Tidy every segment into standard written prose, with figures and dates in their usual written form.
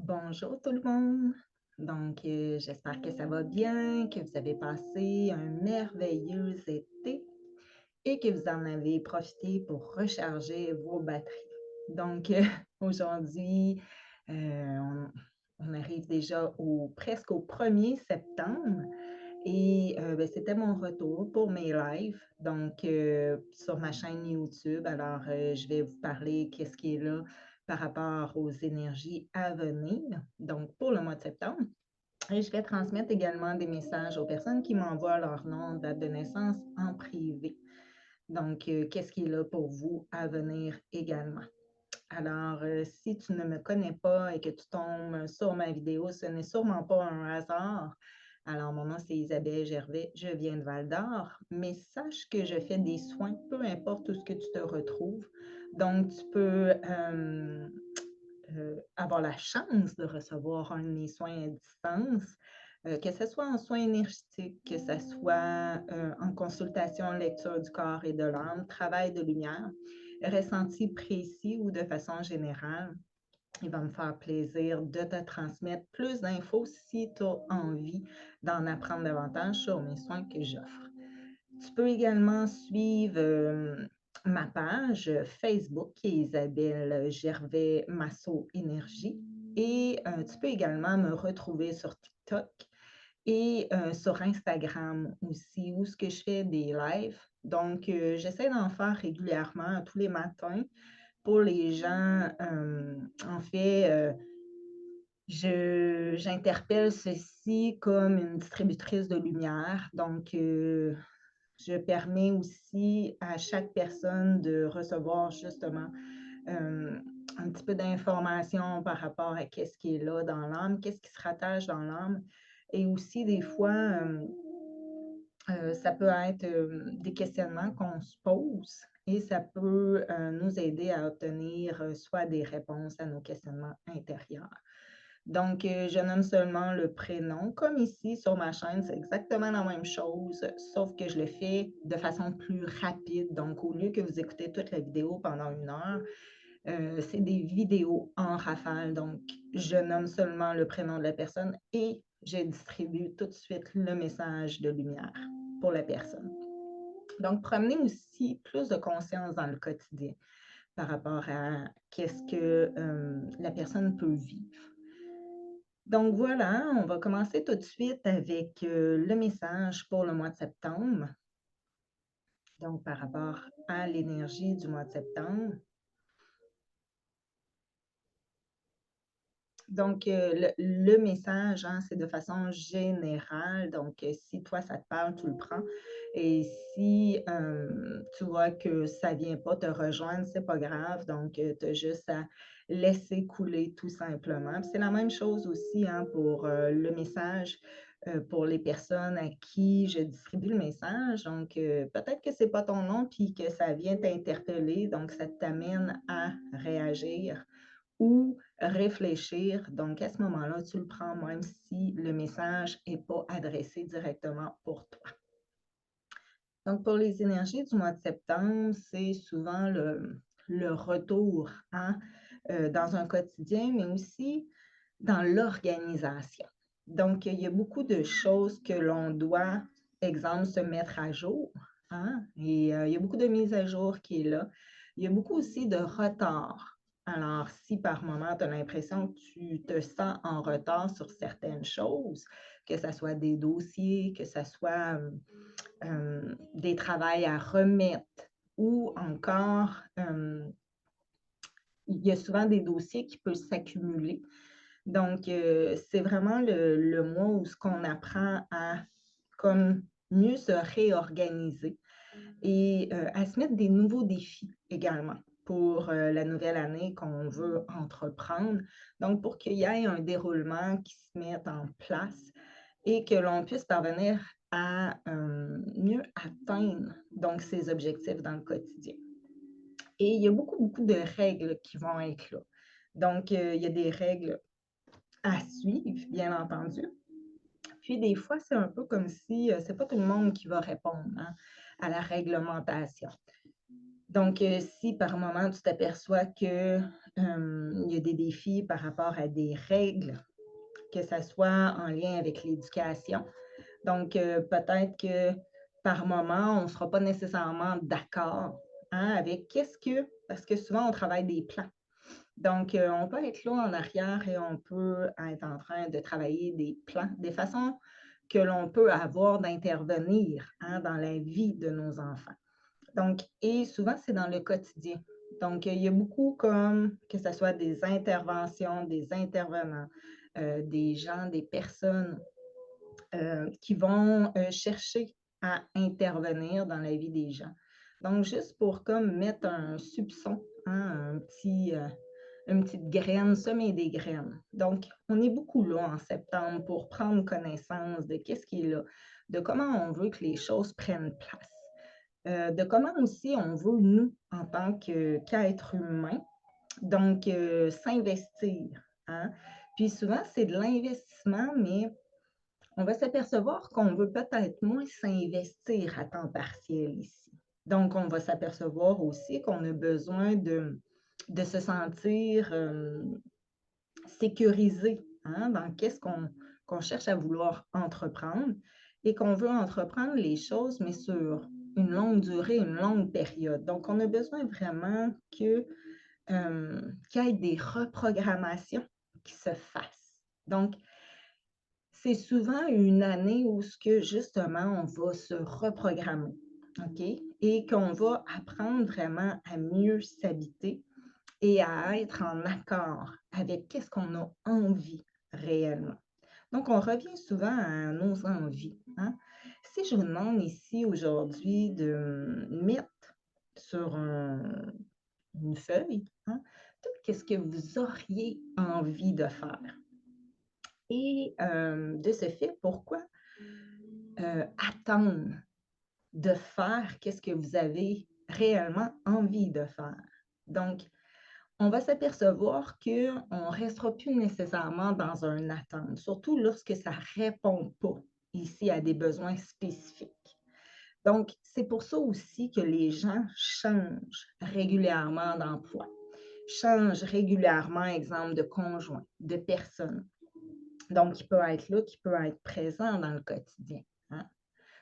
Bonjour tout le monde. J'espère que ça va bien, que vous avez passé un merveilleux été et que vous en avez profité pour recharger vos batteries. Donc, euh, Aujourd'hui, on arrive déjà presque au 1er septembre et c'était mon retour pour mes lives, sur ma chaîne YouTube. Je vais vous parler qu'est-ce qui est là par rapport aux énergies à venir, donc pour le mois de septembre. Et je vais transmettre également des messages aux personnes qui m'envoient leur nom, date de naissance en privé. Qu'est-ce qui est là pour vous à venir également? Si tu ne me connais pas et que tu tombes sur ma vidéo, ce n'est sûrement pas un hasard. Alors, mon nom, c'est Isabelle Gervais, je viens de Val-d'Or, mais sache que je fais des soins, peu importe où ce que tu te retrouves. Donc, tu peux avoir la chance de recevoir un de mes soins à distance, que ce soit en soins énergétiques, que ce soit en consultation, lecture du corps et de l'âme, travail de lumière, ressenti précis ou de façon générale. Il va me faire plaisir de te transmettre plus d'infos si tu as envie d'en apprendre davantage sur mes soins que j'offre. Tu peux également suivre ma page Facebook qui est Isabelle Gervais Masso Énergie et tu peux également me retrouver sur TikTok et sur Instagram aussi où ce que je fais des lives. J'essaie d'en faire régulièrement tous les matins pour les gens. J'interpelle ceci comme une distributrice de lumière. Je permets aussi à chaque personne de recevoir justement euh, un petit peu d'informations par rapport à qu'est-ce qui est là dans l'âme, qu'est-ce qui se rattache dans l'âme. Et aussi, des fois, ça peut être des questionnements qu'on se pose et ça peut nous aider à obtenir soit des réponses à nos questionnements intérieurs. Je nomme seulement le prénom. Comme ici sur ma chaîne, c'est exactement la même chose, sauf que je le fais de façon plus rapide. Donc, au lieu que vous écoutez toute la vidéo pendant 1 heure, c'est des vidéos en rafale. Donc, je nomme seulement le prénom de la personne et je distribue tout de suite le message de lumière pour la personne. Donc, promener aussi plus de conscience dans le quotidien par rapport à qu'est-ce que la personne peut vivre. Donc voilà, on va commencer tout de suite avec le message pour le mois de septembre. Donc, par rapport à l'énergie du mois de septembre. Le message, hein, c'est de façon générale. Si toi, ça te parle, tu le prends. Et si tu vois que ça ne vient pas te rejoindre, c'est pas grave. Tu as juste à laisser couler tout simplement. C'est la même chose aussi, hein, pour le message pour les personnes à qui je distribue le message. Peut-être que ce n'est pas ton nom puis que ça vient t'interpeller. Donc, ça t'amène à réagir ou réfléchir. Donc, à ce moment-là, tu le prends même si le message n'est pas adressé directement pour toi. Donc, pour les énergies du mois de septembre, c'est souvent le retour, hein, dans un quotidien, mais aussi dans l'organisation. Donc, il y a beaucoup de choses que l'on doit, exemple, se mettre à jour, hein, et il y a beaucoup de mise à jour qui est là. Il y a beaucoup aussi de retard. Alors, si par moment, tu as l'impression que tu te sens en retard sur certaines choses, que ce soit des dossiers, que ce soit des travails à remettre ou encore, il y a souvent des dossiers qui peuvent s'accumuler. C'est vraiment le mois où ce qu'on apprend à comme mieux se réorganiser et à se mettre des nouveaux défis également pour la nouvelle année qu'on veut entreprendre. Donc, pour qu'il y ait un déroulement qui se mette en place et que l'on puisse parvenir à mieux atteindre donc ces objectifs dans le quotidien. Et il y a beaucoup, beaucoup de règles qui vont être là. Il y a des règles à suivre, bien entendu. Puis des fois, c'est un peu comme si c'est pas tout le monde qui va répondre, hein, à la réglementation. Donc, si par moment tu t'aperçois que, il y a des défis par rapport à des règles, que ça soit en lien avec l'éducation, donc, peut-être que par moment, on ne sera pas nécessairement d'accord, hein, avec qu'est-ce que parce que souvent on travaille des plans. Donc, on peut être là en arrière et on peut être en train de travailler des plans, des façons que l'on peut avoir d'intervenir, hein, dans la vie de nos enfants. Donc et souvent, c'est dans le quotidien. Donc, il y a beaucoup comme que ce soit des interventions, des intervenants, des gens, des personnes, qui vont, chercher à intervenir dans la vie des gens. Donc juste pour comme mettre un soupçon, hein, une petite graine, semer des graines. Donc on est beaucoup là en septembre pour prendre connaissance de qu'est-ce qui est là, de comment on veut que les choses prennent place, de comment aussi on veut, nous, en tant qu'être humain, donc s'investir, hein. Puis souvent, c'est de l'investissement, mais on va s'apercevoir qu'on veut peut-être moins s'investir à temps partiel ici. Donc, on va s'apercevoir aussi qu'on a besoin de se sentir sécurisé, hein, dans qu'est-ce qu'on cherche à vouloir entreprendre et qu'on veut entreprendre les choses, mais sur une longue durée, une longue période. Donc, on a besoin vraiment qu'il y ait des reprogrammations qui se fassent. Donc, c'est souvent une année où ce que justement on va se reprogrammer, OK? Et qu'on va apprendre vraiment à mieux s'habiter et à être en accord avec qu'est-ce qu'on a envie réellement. Donc, on revient souvent à nos envies, hein? Si je vous demande ici aujourd'hui de mettre sur une feuille, hein, tout qu'est-ce que vous auriez envie de faire. Et de ce fait, pourquoi attendre de faire qu'est-ce que vous avez réellement envie de faire. Donc, on va s'apercevoir qu'on ne restera plus nécessairement dans un attente, surtout lorsque ça ne répond pas ici à des besoins spécifiques. Donc, c'est pour ça aussi que les gens changent régulièrement d'emploi, changent régulièrement, exemple, de conjoint, de personne. Donc, qui peut être là, qui peut être présent dans le quotidien, hein.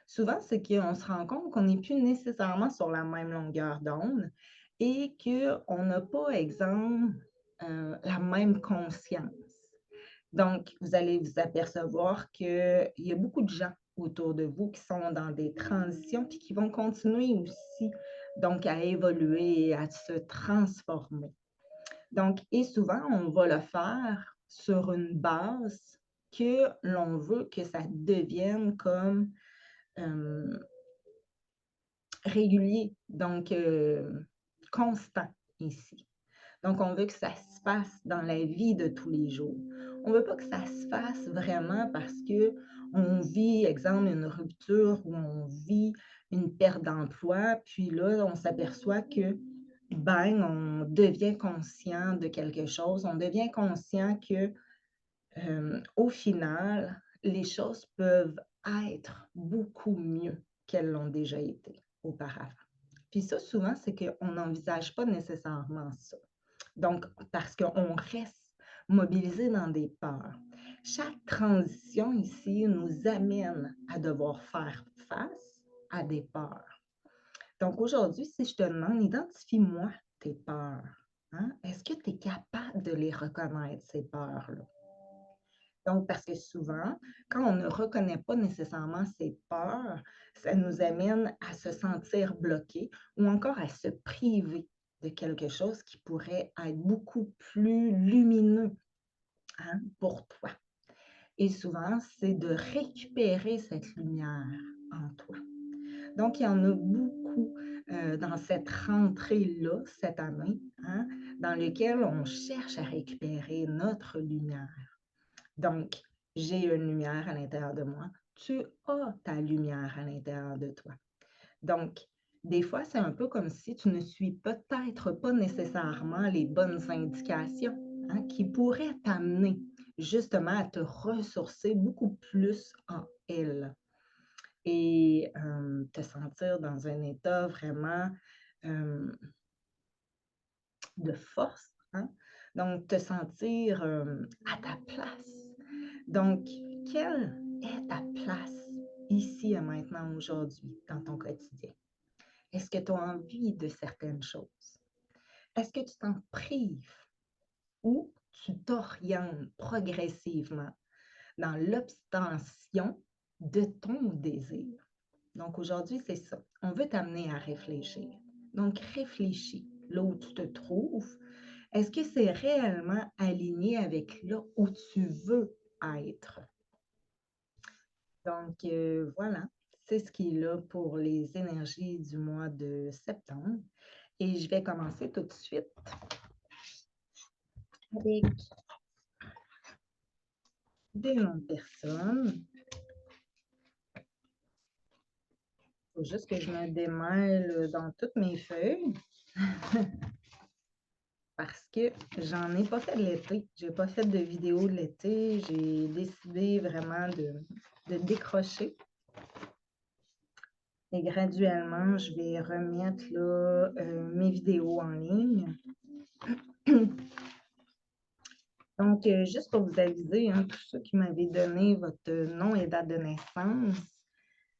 Souvent, c'est qu'on se rend compte qu'on n'est plus nécessairement sur la même longueur d'onde et qu'on n'a pas, exemple, la même conscience. Donc, vous allez vous apercevoir qu'il y a beaucoup de gens autour de vous qui sont dans des transitions puis qui vont continuer aussi, donc, à évoluer et à se transformer. Donc, et souvent, on va le faire sur une base que l'on veut que ça devienne comme euh, régulier, donc constant ici. Donc, on veut que ça se fasse dans la vie de tous les jours. On ne veut pas que ça se fasse vraiment parce que on vit, exemple, une rupture ou on vit une perte d'emploi, puis là, on s'aperçoit que, ben, on devient conscient de quelque chose, on devient conscient que, au final, les choses peuvent être beaucoup mieux qu'elles l'ont déjà été auparavant. Puis ça, souvent, c'est qu'on n'envisage pas nécessairement ça. Donc, parce qu'on reste mobilisé dans des peurs. Chaque transition ici nous amène à devoir faire face à des peurs. Donc, aujourd'hui, si je te demande, identifie-moi tes peurs. Hein? Est-ce que tu es capable de les reconnaître, ces peurs-là? Donc, parce que souvent, quand on ne reconnaît pas nécessairement ses peurs, ça nous amène à se sentir bloqué ou encore à se priver de quelque chose qui pourrait être beaucoup plus lumineux, hein, pour toi. Et souvent, c'est de récupérer cette lumière en toi. Donc, il y en a beaucoup dans cette rentrée-là, cette année, hein, dans lequel on cherche à récupérer notre lumière. Donc, j'ai une lumière à l'intérieur de moi. Tu as ta lumière à l'intérieur de toi. Donc, des fois, c'est un peu comme si tu ne suis peut-être pas nécessairement les bonnes indications, hein, qui pourraient t'amener justement à te ressourcer beaucoup plus en elle et te sentir dans un état vraiment euh, de force, hein? Donc, te sentir à ta place. Donc, quelle est ta place ici et maintenant, aujourd'hui, dans ton quotidien? Est-ce que tu as envie de certaines choses? Est-ce que tu t'en prives ou tu t'orientes progressivement dans l'obtention de ton désir? Donc aujourd'hui, c'est ça. On veut t'amener à réfléchir. Donc réfléchis là où tu te trouves. Est-ce que c'est réellement aligné avec là où tu veux être? Donc voilà, c'est ce qui est là pour les énergies du mois de septembre. Et je vais commencer tout de suite avec des noms de personnes. Il faut juste que je me démêle dans toutes mes feuilles parce que j'en ai pas fait de l'été. J'ai pas fait de vidéo de l'été. J'ai décidé vraiment de décrocher. Et graduellement, je vais remettre là, mes vidéos en ligne. Donc, juste pour vous aviser, hein, tous ceux qui m'avaient donné votre nom et date de naissance,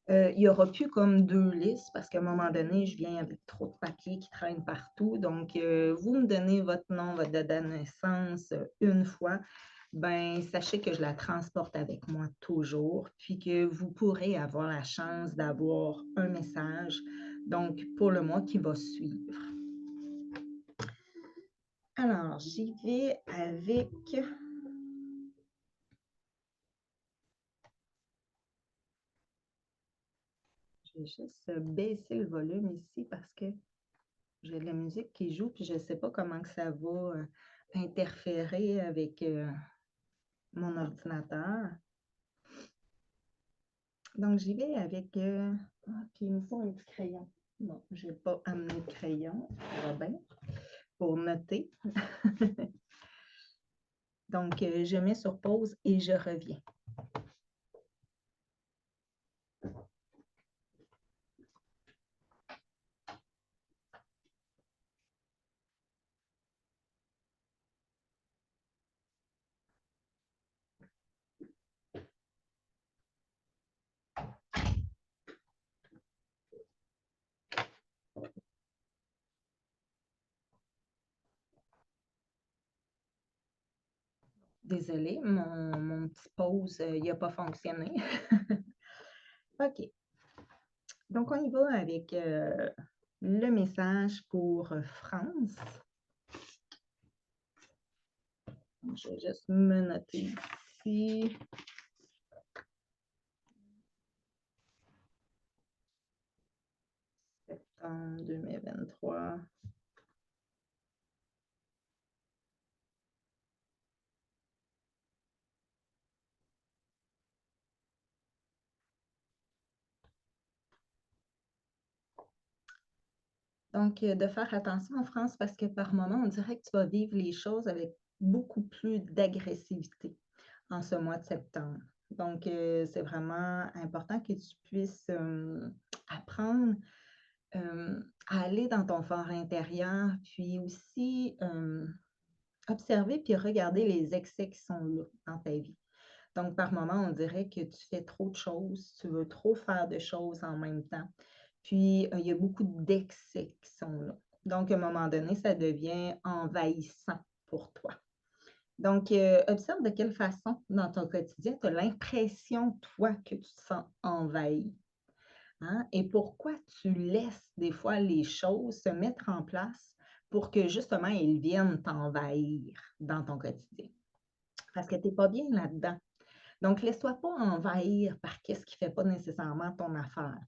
il n'y aura plus comme deux listes parce qu'à un moment donné, je viens avec trop de papiers qui traînent partout. Donc, vous me donnez votre nom, votre date de naissance une fois, ben sachez que je la transporte avec moi toujours, puis que vous pourrez avoir la chance d'avoir un message, donc pour le mois qui va suivre. Alors, j'y vais avec... Je vais juste baisser le volume ici parce que j'ai de la musique qui joue, puis je ne sais pas comment que ça va interférer avec mon ordinateur. Donc, j'y vais avec... puis il me faut un petit crayon. Bon, je n'ai pas amené de crayon, ça va bien, pour noter. Donc, je mets sur pause et je reviens. Désolée, mon petit pause, il n'a pas fonctionné. OK. Donc, on y va avec le message pour France. Je vais juste me noter ici. Septembre 2023. Donc, de faire attention en France parce que par moment, on dirait que tu vas vivre les choses avec beaucoup plus d'agressivité en ce mois de septembre. Donc, c'est vraiment important que tu puisses apprendre à aller dans ton fort intérieur, puis aussi observer puis regarder les excès qui sont là dans ta vie. Donc, par moment, on dirait que tu fais trop de choses, tu veux trop faire de choses en même temps. Puis, il y a beaucoup d'excès qui sont là. Donc, à un moment donné, ça devient envahissant pour toi. Donc, observe de quelle façon, dans ton quotidien, tu as l'impression, toi, que tu te sens envahi. Hein? Et pourquoi tu laisses des fois les choses se mettre en place pour que justement, ils viennent t'envahir dans ton quotidien. Parce que tu n'es pas bien là-dedans. Donc, laisse-toi pas envahir par qu'est-ce qui ne fait pas nécessairement ton affaire.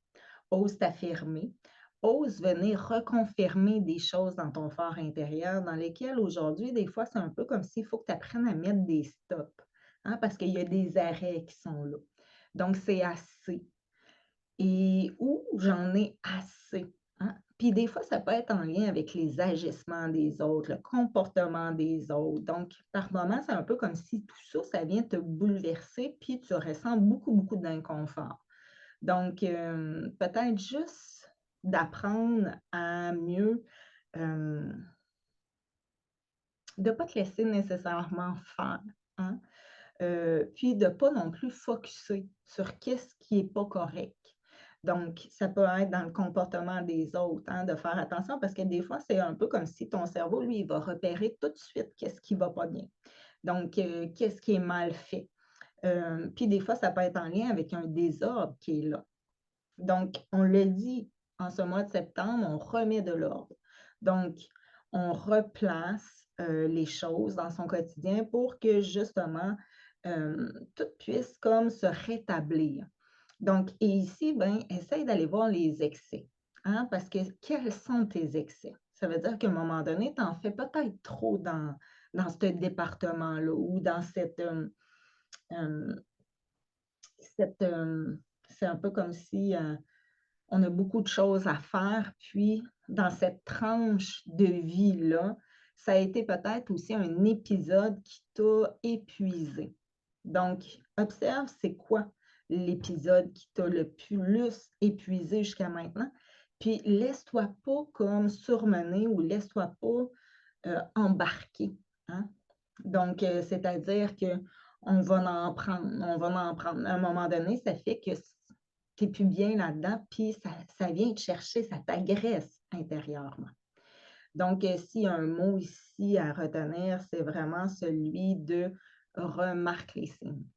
Ose t'affirmer, ose venir reconfirmer des choses dans ton fort intérieur dans lesquelles aujourd'hui, des fois, c'est un peu comme s'il faut que tu apprennes à mettre des stops, hein, parce qu'il y a des arrêts qui sont là. Donc, c'est assez. Et où j'en ai assez. Hein? Puis des fois, ça peut être en lien avec les agissements des autres, le comportement des autres. Donc, par moments, c'est un peu comme si tout ça, ça vient te bouleverser, puis tu ressens beaucoup, beaucoup d'inconfort. Donc, peut-être juste d'apprendre à mieux, de ne pas te laisser nécessairement faire, hein? Puis de ne pas non plus focuser sur qu'est-ce qui est pas correct. Donc, ça peut être dans le comportement des autres, hein, de faire attention parce que des fois, c'est un peu comme si ton cerveau, lui, il va repérer tout de suite qu'est-ce qui va pas bien. Donc, qu'est-ce qui est mal fait. Puis des fois, ça peut être en lien avec un désordre qui est là. Donc, on le dit, en ce mois de septembre, on remet de l'ordre. Donc, on replace les choses dans son quotidien pour que justement, tout puisse comme se rétablir. Donc, et ici, ben, essaye d'aller voir les excès, hein, parce que quels sont tes excès? Ça veut dire qu'à un moment donné, tu en fais peut-être trop dans ce département-là ou dans euh, c'est un peu comme si on a beaucoup de choses à faire, puis dans cette tranche de vie-là, ça a été peut-être aussi un épisode qui t'a épuisé. Donc, observe c'est quoi l'épisode qui t'a le plus épuisé jusqu'à maintenant, puis laisse-toi pas comme surmener ou laisse-toi pas embarquer, hein. Donc, c'est-à-dire qu'on va en prendre, on va en prendre. À un moment donné, ça fait que tu es plus bien là-dedans, puis ça vient te chercher, ça t'agresse intérieurement. Donc, s'il y a un mot ici à retenir, c'est vraiment celui de remarque les signes.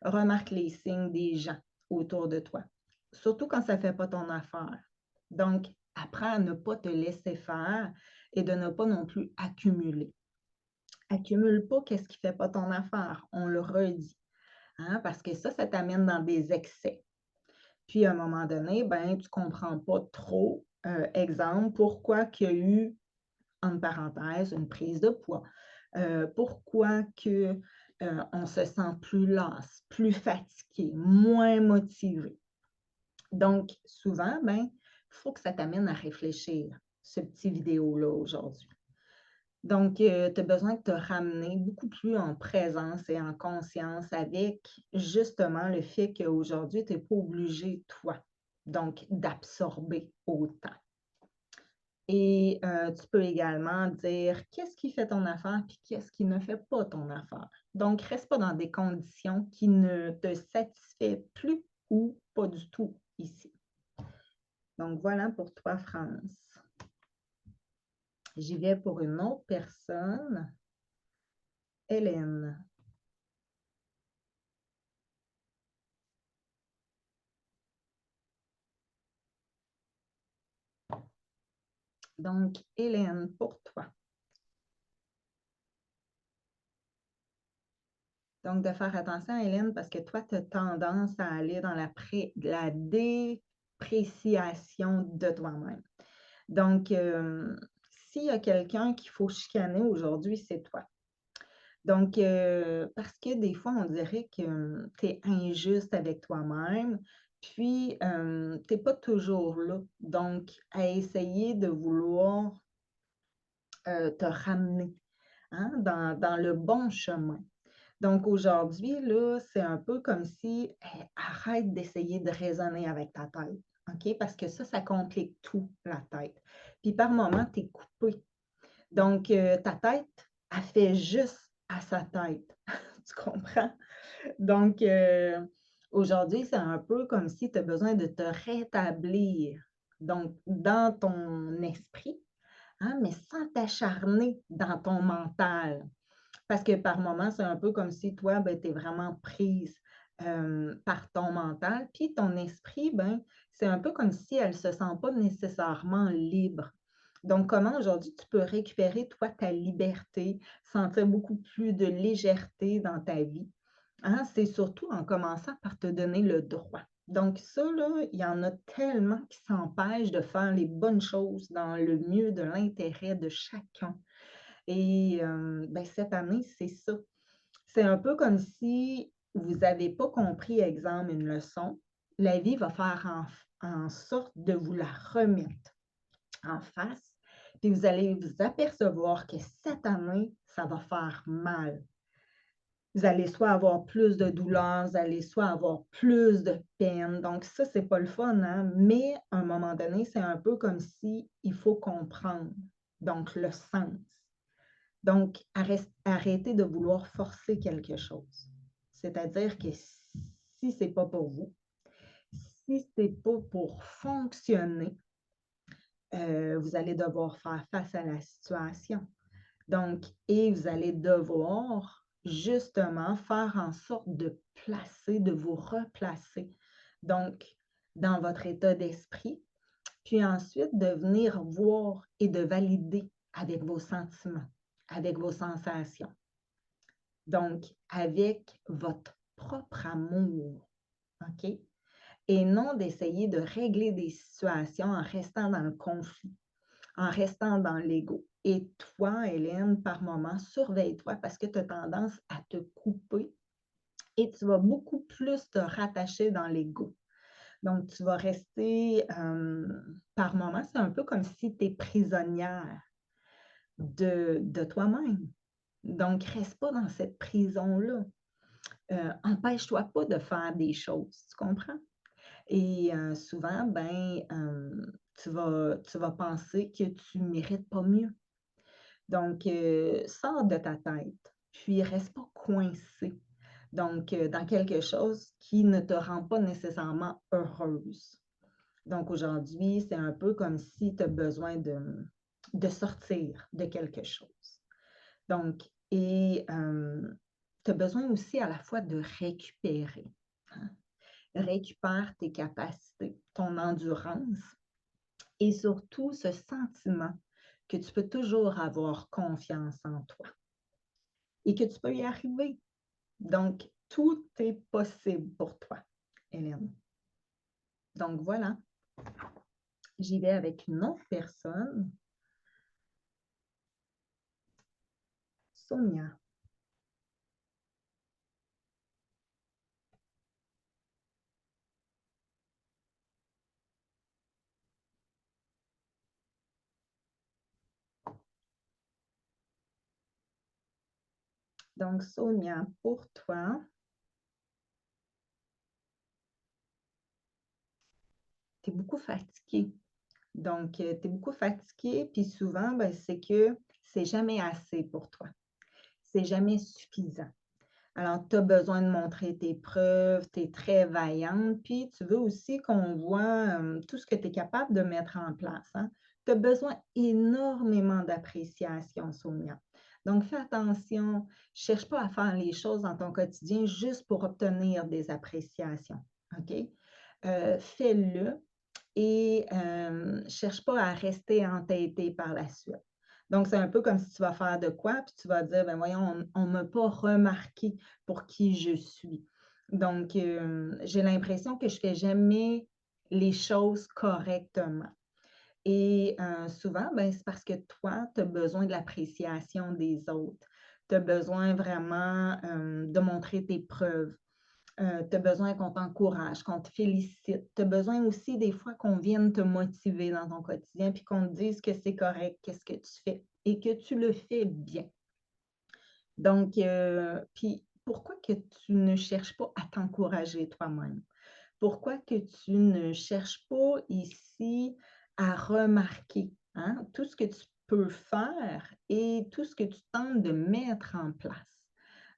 Remarque les signes des gens autour de toi, surtout quand ça ne fait pas ton affaire. Donc, apprends à ne pas te laisser faire et de ne pas non plus accumuler. Accumule pas qu'est-ce qui fait pas ton affaire, on le redit, hein, parce que ça t'amène dans des excès. Puis à un moment donné, ben, tu comprends pas trop, exemple, pourquoi qu'il y a eu, entre parenthèses, une prise de poids, pourquoi que, on se sent plus lasse, plus fatigué, moins motivé. Donc souvent, ben, il faut que ça t'amène à réfléchir, ce petit vidéo-là aujourd'hui. Donc, tu as besoin de te ramener beaucoup plus en présence et en conscience avec justement le fait qu'aujourd'hui, tu n'es pas obligé, toi, donc d'absorber autant. Et tu peux également dire qu'est-ce qui fait ton affaire puis qu'est-ce qui ne fait pas ton affaire. Donc, reste pas dans des conditions qui ne te satisfait plus ou pas du tout ici. Donc, voilà pour toi, France. J'y vais pour une autre personne. Hélène. Donc, Hélène, pour toi. Donc, de faire attention, Hélène, parce que toi, tu as tendance à aller dans la dépréciation de toi-même. Donc, s'il y a quelqu'un qu'il faut chicaner aujourd'hui, c'est toi. Donc, parce que des fois, on dirait que tu es injuste avec toi-même, puis tu n'es pas toujours là. Donc, à essayer de vouloir te ramener, hein, dans le bon chemin. Donc aujourd'hui, là, c'est un peu comme si arrête d'essayer de raisonner avec ta tête, OK? Parce que ça complique tout, la tête. Puis par moment, tu es coupé. Donc, ta tête, elle fait juste à sa tête. Tu comprends? Donc, aujourd'hui, c'est un peu comme si tu as besoin de te rétablir. Donc, dans ton esprit, hein, mais sans t'acharner dans ton mental. Parce que par moments, c'est un peu comme si toi, ben, tu es vraiment prise par ton mental, puis ton esprit, ben, c'est un peu comme si elle ne se sent pas nécessairement libre. Donc, comment aujourd'hui tu peux récupérer, toi, ta liberté, sentir beaucoup plus de légèreté dans ta vie? Hein? C'est surtout en commençant par te donner le droit. Donc, ça, là, il y en a tellement qui s'empêchent de faire les bonnes choses dans le mieux de l'intérêt de chacun. Et ben, cette année, c'est ça. C'est un peu comme si vous n'avez pas compris, exemple, une leçon. La vie va faire en sorte de vous la remettre en face. Puis vous allez vous apercevoir que cette année, ça va faire mal. Vous allez soit avoir plus de douleur, vous allez soit avoir plus de peine. Donc ça, c'est pas le fun, hein? Mais à un moment donné, c'est un peu comme si il faut comprendre, donc le sens. Donc arrêtez de vouloir forcer quelque chose. C'est-à-dire que si c'est pas pour vous, si c'est pas pour fonctionner, vous allez devoir faire face à la situation. Donc et vous allez devoir justement faire en sorte de placer, de vous replacer, donc dans votre état d'esprit, puis ensuite de venir voir et de valider avec vos sentiments, avec vos sensations, donc avec votre propre amour, OK? Et non d'essayer de régler des situations en restant dans le conflit, en restant dans l'ego. Et toi, Hélène, par moment, surveille-toi parce que tu as tendance à te couper et tu vas beaucoup plus te rattacher dans l'ego. Donc, tu vas rester, par moment, c'est un peu comme si tu es prisonnière de toi-même. Donc, reste pas dans cette prison-là. Empêche-toi pas de faire des choses, tu comprends? Et souvent, ben, tu vas penser que tu mérites pas mieux. Donc, sors de ta tête, puis reste pas coincé. Donc, dans quelque chose qui ne te rend pas nécessairement heureuse. Donc, aujourd'hui, c'est un peu comme si tu as besoin de sortir de quelque chose. Donc, et tu as besoin aussi à la fois de récupérer, hein. Récupère tes capacités, ton endurance et surtout ce sentiment que tu peux toujours avoir confiance en toi et que tu peux y arriver. Donc, tout est possible pour toi, Hélène. Donc, voilà, j'y vais avec une autre personne, Sonia. Donc, Sonia, pour toi, tu es beaucoup fatiguée. Donc, tu es beaucoup fatiguée, puis souvent, ben, c'est que c'est jamais assez pour toi. C'est jamais suffisant. Alors, tu as besoin de montrer tes preuves, tu es très vaillante, puis tu veux aussi qu'on voit tout ce que tu es capable de mettre en place, hein. Tu as besoin énormément d'appréciation, Sonia. Donc, fais attention, cherche pas à faire les choses dans ton quotidien juste pour obtenir des appréciations, OK? Fais-le et cherche pas à rester entêté par la suite. Donc, c'est un peu comme si tu vas faire de quoi, puis tu vas dire, ben voyons, on ne m'a pas remarqué pour qui je suis. Donc, j'ai l'impression que je fais jamais les choses correctement. Et souvent, ben, c'est parce que toi, tu as besoin de l'appréciation des autres. Tu as besoin vraiment de montrer tes preuves. Tu as besoin qu'on t'encourage, qu'on te félicite. Tu as besoin aussi des fois qu'on vienne te motiver dans ton quotidien, puis qu'on te dise que c'est correct, qu'est-ce que tu fais et que tu le fais bien. Donc, puis pourquoi que tu ne cherches pas à t'encourager toi-même? Pourquoi que tu ne cherches pas ici à remarquer, hein, tout ce que tu peux faire et tout ce que tu tentes de mettre en place?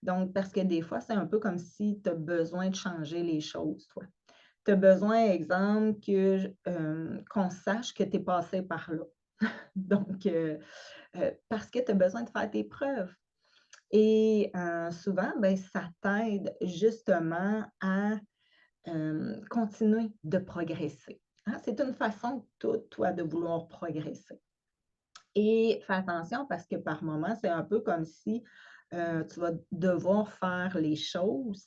Donc, parce que des fois, c'est un peu comme si tu as besoin de changer les choses, toi. Tu as besoin, exemple, qu'on sache que tu es passé par là. Donc, parce que tu as besoin de faire tes preuves. Et souvent, ben, ça t'aide justement à continuer de progresser, hein. C'est une façon toute, toi, de vouloir progresser. Et fais attention parce que par moment, c'est un peu comme si tu vas devoir faire les choses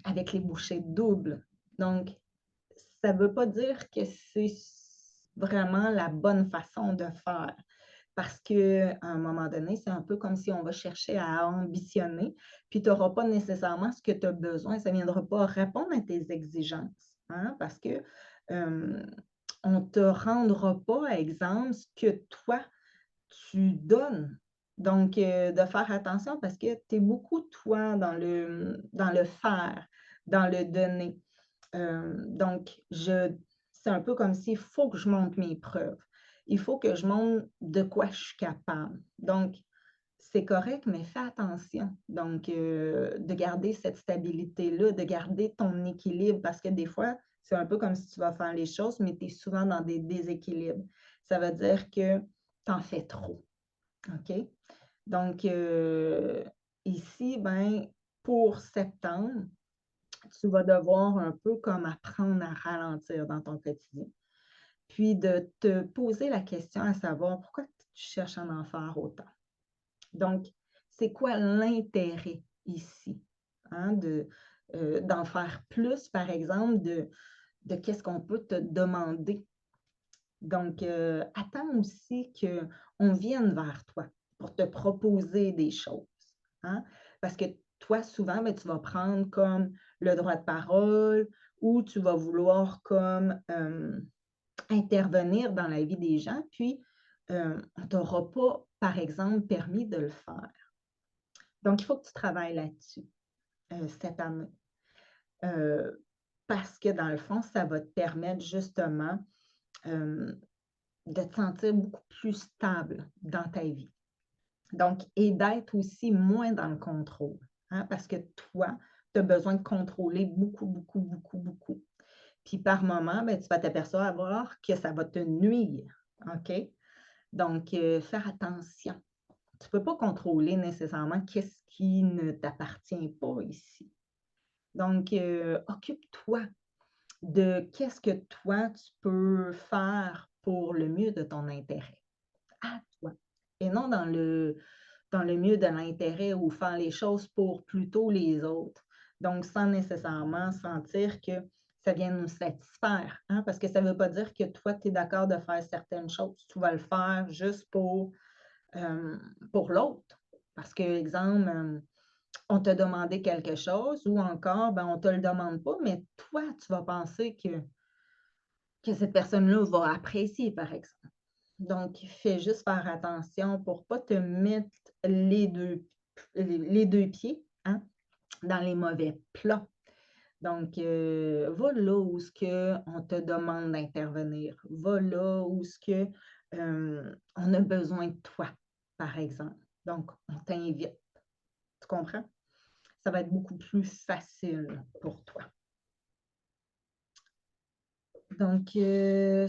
avec les bouchées doubles. Donc, ça ne veut pas dire que c'est vraiment la bonne façon de faire. Parce qu'à un moment donné, c'est un peu comme si on va chercher à ambitionner, puis tu n'auras pas nécessairement ce que tu as besoin. Ça ne viendra pas répondre à tes exigences, hein, parce que on ne te rendra pas, exemple, ce que toi, tu donnes. Donc, de faire attention parce que tu es beaucoup, toi, dans le faire, dans le donner. Donc, c'est un peu comme s'il faut que je montre mes preuves. Il faut que je montre de quoi je suis capable. Donc, c'est correct, mais fais attention. Donc, de garder cette stabilité-là, de garder ton équilibre parce que des fois, c'est un peu comme si tu vas faire les choses, mais tu es souvent dans des déséquilibres. Ça veut dire que tu en fais trop, OK? Donc, ici, ben, pour septembre, tu vas devoir un peu comme apprendre à ralentir dans ton quotidien. Puis de te poser la question à savoir pourquoi tu cherches à en faire autant. Donc, c'est quoi l'intérêt ici? Hein, d'en faire plus, par exemple, de qu'est-ce qu'on peut te demander. Donc, attends aussi qu'on vienne vers toi pour te proposer des choses, hein. Parce que toi, souvent, ben, tu vas prendre comme le droit de parole ou tu vas vouloir comme, intervenir dans la vie des gens, puis, on t'aura pas, par exemple, permis de le faire. Donc il faut que tu travailles là-dessus, cette année, heu, parce que dans le fond, ça va te permettre justement, hem de te sentir beaucoup plus stable dans ta vie. Donc et d'être aussi moins dans le contrôle, hein, parce que toi, tu as besoin de contrôler beaucoup, beaucoup, beaucoup, beaucoup. Puis par moment, ben, tu vas t'apercevoir que ça va te nuire, OK? Donc faire attention. Tu ne peux pas contrôler nécessairement qu'est-ce qui ne t'appartient pas ici. Donc occupe-toi de qu'est-ce que toi, tu peux faire pour le mieux de ton intérêt. À toi et non dans le mieux de l'intérêt ou faire les choses pour plutôt les autres. Donc sans nécessairement sentir que ça vient nous satisfaire, hein, parce que ça ne veut pas dire que toi, tu es d'accord de faire certaines choses. Tu vas le faire juste pour l'autre. Parce que, exemple, on t'a demandé quelque chose ou encore, ben, on ne te le demande pas, mais toi, tu vas penser que cette personne-là va apprécier, par exemple. Donc, fais juste faire attention pour pas te mettre les 2 pieds, hein, dans les mauvais plats. Donc, va là où ce que on te demande d'intervenir. Va là où ce que, on a besoin de toi, par exemple. Donc, on t'invite. Tu comprends? Ça va être beaucoup plus facile pour toi. Donc,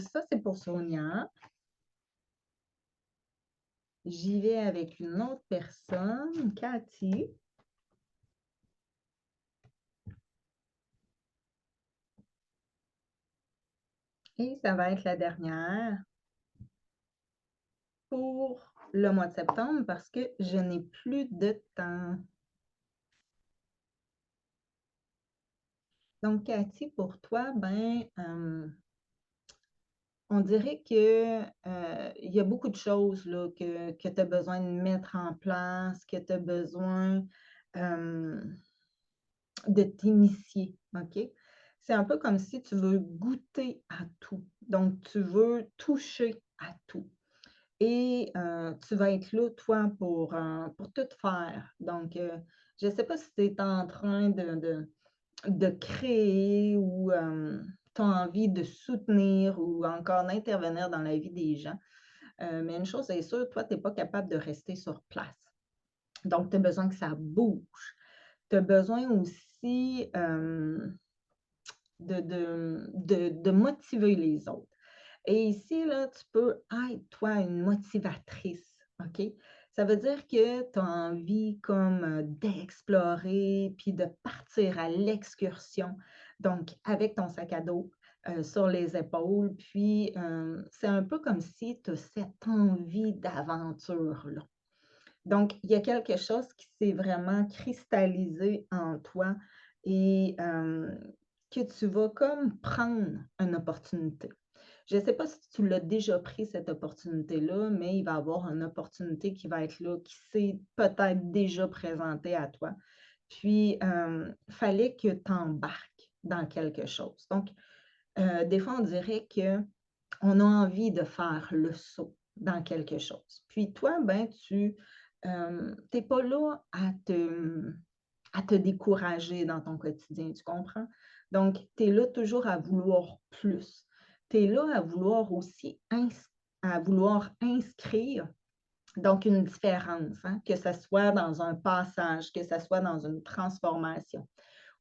ça, c'est pour Sonia. J'y vais avec une autre personne, Cathy. Et ça va être la dernière pour le mois de septembre parce que je n'ai plus de temps. Donc, Cathy, pour toi, ben, on dirait que, il y a beaucoup de choses là, que tu as besoin de mettre en place, que tu as besoin, hem, de t'initier, OK? C'est un peu comme si tu veux goûter à tout. Donc, tu veux toucher à tout. Et tu vas être là, toi, pour tout faire. Donc, je ne sais pas si tu es en train de créer ou tu as envie de soutenir ou encore d'intervenir dans la vie des gens. Mais une chose est sûre, toi, tu es pas capable de rester sur place. Donc, tu as besoin que ça bouge. Tu as besoin aussi de motiver les autres. Et ici, là, tu peux être, toi, une motivatrice, OK? Ça veut dire que tu as envie comme d'explorer, puis de partir à l'excursion, donc avec ton sac à dos sur les épaules. Puis, c'est un peu comme si tu as cette envie d'aventure-là. Donc, il y a quelque chose qui s'est vraiment cristallisé en toi et que tu vas comme prendre une opportunité. Je ne sais pas si tu l'as déjà pris cette opportunité-là, mais il va y avoir une opportunité qui va être là, qui s'est peut-être déjà présentée à toi. Puis, fallait que tu embarques dans quelque chose. Donc, des fois, on dirait qu'on a envie de faire le saut dans quelque chose. Puis toi, ben, tu Tu es pas là à te décourager dans ton quotidien, tu comprends? Donc, tu es là toujours à vouloir plus. Tu es là à vouloir aussi à vouloir inscrire donc une différence, hein, que ça soit dans un passage, que ça soit dans une transformation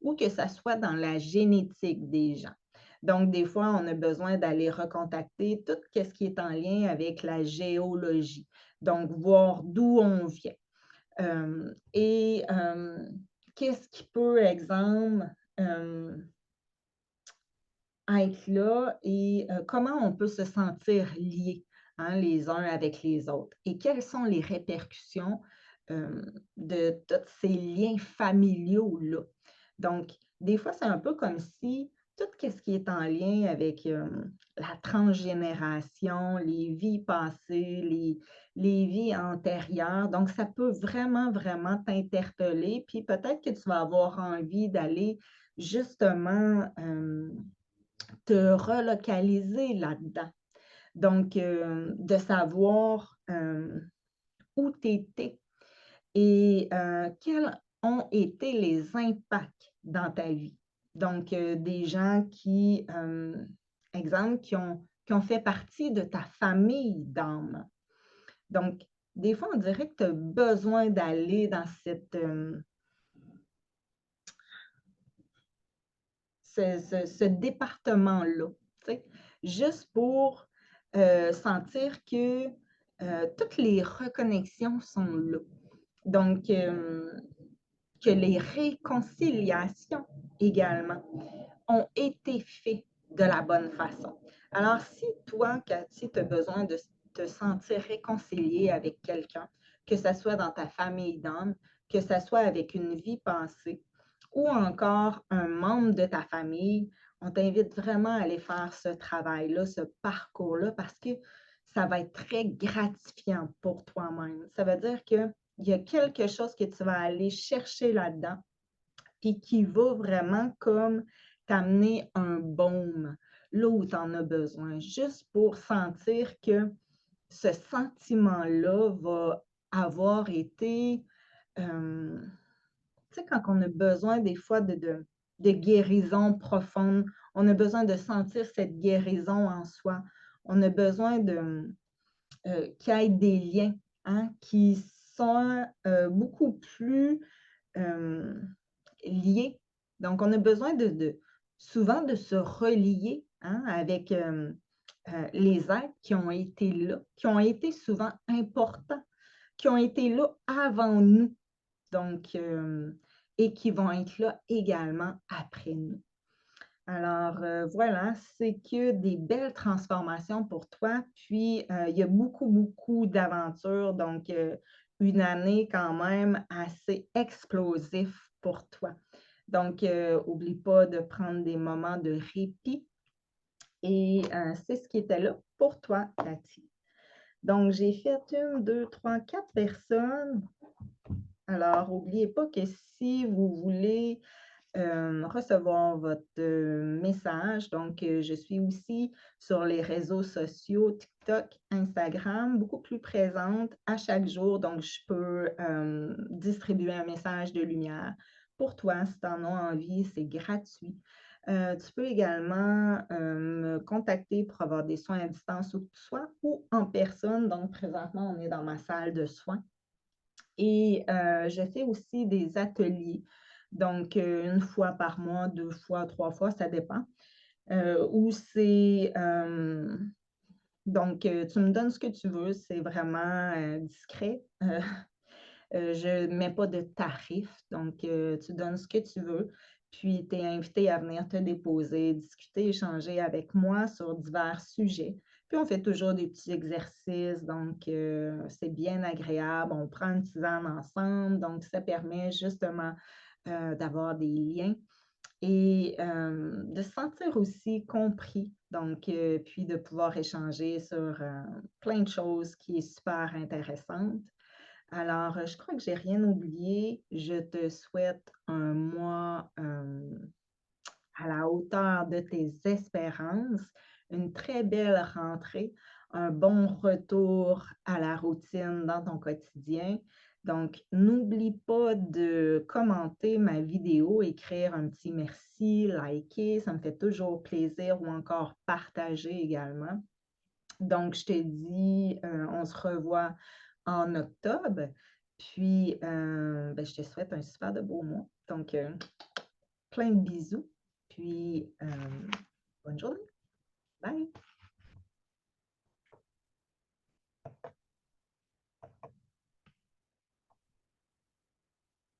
ou que ça soit dans la génétique des gens. Donc, des fois, on a besoin d'aller recontacter tout ce qui est en lien avec la géologie. Donc, voir d'où on vient. Et qu'est-ce qui peut, exemple, être là et comment on peut se sentir liés, hein, les uns avec les autres et quelles sont les répercussions, de tous ces liens familiaux-là. Donc, des fois, c'est un peu comme si tout ce qui est en lien avec, la transgénération, les vies passées, les vies antérieures, donc ça peut vraiment, vraiment t'interpeller, puis peut-être que tu vas avoir envie d'aller justement, te relocaliser là-dedans. Donc, de savoir, où tu étais et quels ont été les impacts dans ta vie. Donc, des gens qui, exemple, qui ont fait partie de ta famille d'âme. Donc, des fois, on dirait que tu as besoin d'aller dans ce département-là, tu sais, juste pour, sentir que, toutes les reconnexions sont là. Donc, que les réconciliations également ont été faites de la bonne façon. Alors, si toi, Cathy, tu as besoin de te sentir réconcilié avec quelqu'un, que ce soit dans ta famille d'âme, que ce soit avec une vie passée ou encore un membre de ta famille, on t'invite vraiment à aller faire ce travail-là, ce parcours-là, parce que ça va être très gratifiant pour toi-même. Ça veut dire qu'il y a quelque chose que tu vas aller chercher là-dedans puis qui va vraiment comme t'amener un baume là où tu en as besoin, juste pour sentir que ce sentiment-là va avoir été, tu sais, quand on a besoin des fois de guérison profonde, on a besoin de sentir cette guérison en soi. On a besoin qu'il y ait des liens, hein, qui sont beaucoup plus euh, liés. Donc, on a besoin souvent de se relier, hein, avec les êtres qui ont été là, qui ont été souvent importants, qui ont été là avant nous, donc, et qui vont être là également après nous. Alors, voilà, c'est que des belles transformations pour toi. Puis, il y a beaucoup, beaucoup d'aventures, donc une année quand même assez explosif pour toi. Donc, oublie pas de prendre des moments de répit et c'est ce qui était là pour toi, Cathy. Donc, j'ai fait une, deux, trois, quatre personnes. Alors, n'oubliez pas que si vous voulez recevoir votre message. Donc, je suis aussi sur les réseaux sociaux, TikTok, Instagram, beaucoup plus présente à chaque jour. Donc, je peux distribuer un message de lumière pour toi si tu en as envie. C'est gratuit. Tu peux également me contacter pour avoir des soins à distance où que tu sois ou en personne. Donc, présentement, on est dans ma salle de soins. Et je fais aussi des ateliers. Donc, une fois par mois, deux fois, trois fois, ça dépend. Où c'est donc, tu me donnes ce que tu veux, c'est vraiment discret. Je ne mets pas de tarif, donc tu donnes ce que tu veux. Puis, tu es invité à venir te déposer, discuter, échanger avec moi sur divers sujets. Puis, on fait toujours des petits exercices, donc c'est bien agréable. On prend une tisane ensemble, donc ça permet justement d'avoir des liens et de se sentir aussi compris, donc puis de pouvoir échanger sur plein de choses qui est super intéressante. Alors, je crois que j'ai rien oublié. Je te souhaite un mois à la hauteur de tes espérances, une très belle rentrée, un bon retour à la routine dans ton quotidien. Donc, n'oublie pas de commenter ma vidéo, écrire un petit merci, liker, ça me fait toujours plaisir ou encore partager également. Donc, je te dis, on se revoit en octobre. Puis, ben, je te souhaite un super de beau mois. Donc, plein de bisous. Puis, bonne journée. Bye.